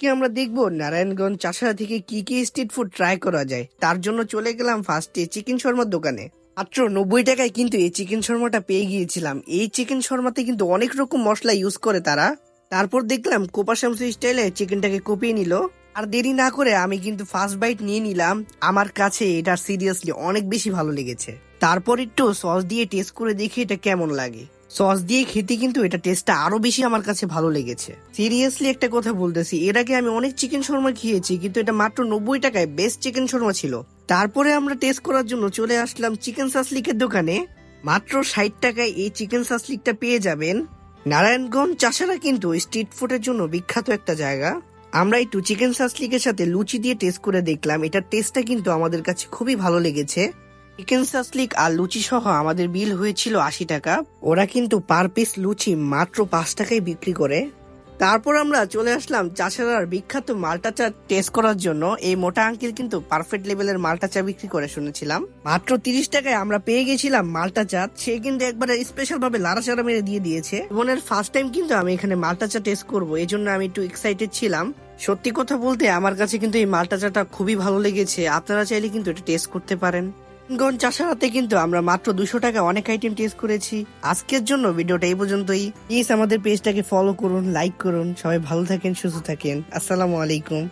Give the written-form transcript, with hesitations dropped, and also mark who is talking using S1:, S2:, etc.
S1: আজকে আমরা দেখবো নারায়ণগঞ্জ চাষড়া থেকে কি কি স্ট্রিট ফুড ট্রাই করা যায়। তার জন্য চলে গেলাম ফার্স্টে চিকেন শর্মার দোকানে। মাত্র 90 টাকায় কিন্তু এই চিকেন শর্মাটা পেয়ে গিয়েছিলাম। এই চিকেন শর্মাতে কিন্তু অনেক রকম মশলা ইউজ করে তারা। তারপর দেখলাম কোপা শামসু স্টাইলে চিকেনটাকে কপিয়ে নিল। আর দেরি না করে আমি কিন্তু ফার্স্ট বাইট নিয়ে নিলাম। আমার কাছে এটা সিরিয়াসলি অনেক বেশি ভালো লেগেছে। তারপর একটু সস দিয়ে টেস্ট করে দেখি এটা কেমন লাগে। সস দিয়ে খেতে কিন্তু এটা টেস্টটা আরো বেশি আমার কাছে ভালো লেগেছে। সিরিয়াসলি একটা কথা বলতেছি, এর আগে আমি অনেক চিকেন শর্মা খেয়েছি, কিন্তু এটা মাত্র 90 টাকায় বেস্ট চিকেন শর্মা ছিল। তারপরে আমরা টেস্ট করার জন্য চলে আসলাম চিকেন সাসলিকের দোকানে। মাত্র 60 টাকায় এই চিকেন সাসলিকটা পেয়ে যাবেন। নারায়ণগঞ্জ চাষারা কিন্তু স্ট্রিট ফুডের জন্য বিখ্যাত একটা জায়গা। আমরা একটু চিকেন সাসলিকের সাথে লুচি দিয়ে টেস্ট করে দেখলাম। এটার টেস্টটা কিন্তু আমাদের কাছে খুবই ভালো লেগেছে। চিকেন সাসলিক আর লুচি সহ আমাদের বিল হয়েছিল 80 টাকা। ওরা কিন্তু পার পিস লুচি মাত্র 5 টাকায় বিক্রি করে। তারপর আমরা চলে আসলাম চাষারার বিখ্যাত মাল্টা চা টেস্ট করার জন্য। এই মোটা আঙ্কেল কিন্তু পারফেক্ট লেভেলের মাল্টা চা বিক্রি করে শুনেছিলাম। মাত্র 30 টাকায় আমরা পেয়ে গেছিলাম মাল্টা চা। সে কিন্তু একবারে স্পেশাল ভাবে লাড়াচাড়া মেরে দিয়ে দিয়েছে। জীবনের ফার্স্ট টাইম কিন্তু আমি এখানে মাল্টা চা টেস্ট করবো, এই জন্য আমি একটু এক্সাইটেড ছিলাম। সত্যি কথা বলতে আমার কাছে কিন্তু এই মাল্টা চাটা খুবই ভালো লেগেছে। আপনারা চাইলে কিন্তু এটা টেস্ট করতে পারেন। গঞ্জ চাষারাতে কিন্তু আমরা মাত্র 200 টাকা অনেক আইটেম টেস্ট করেছি। আজকের জন্য ভিডিওটা এই পর্যন্তই। প্লিজ আমাদের পেজটাকে ফলো করুন, লাইক করুন। সবাই ভালো থাকেন, সুস্থ থাকেন। আসসালামু আলাইকুম।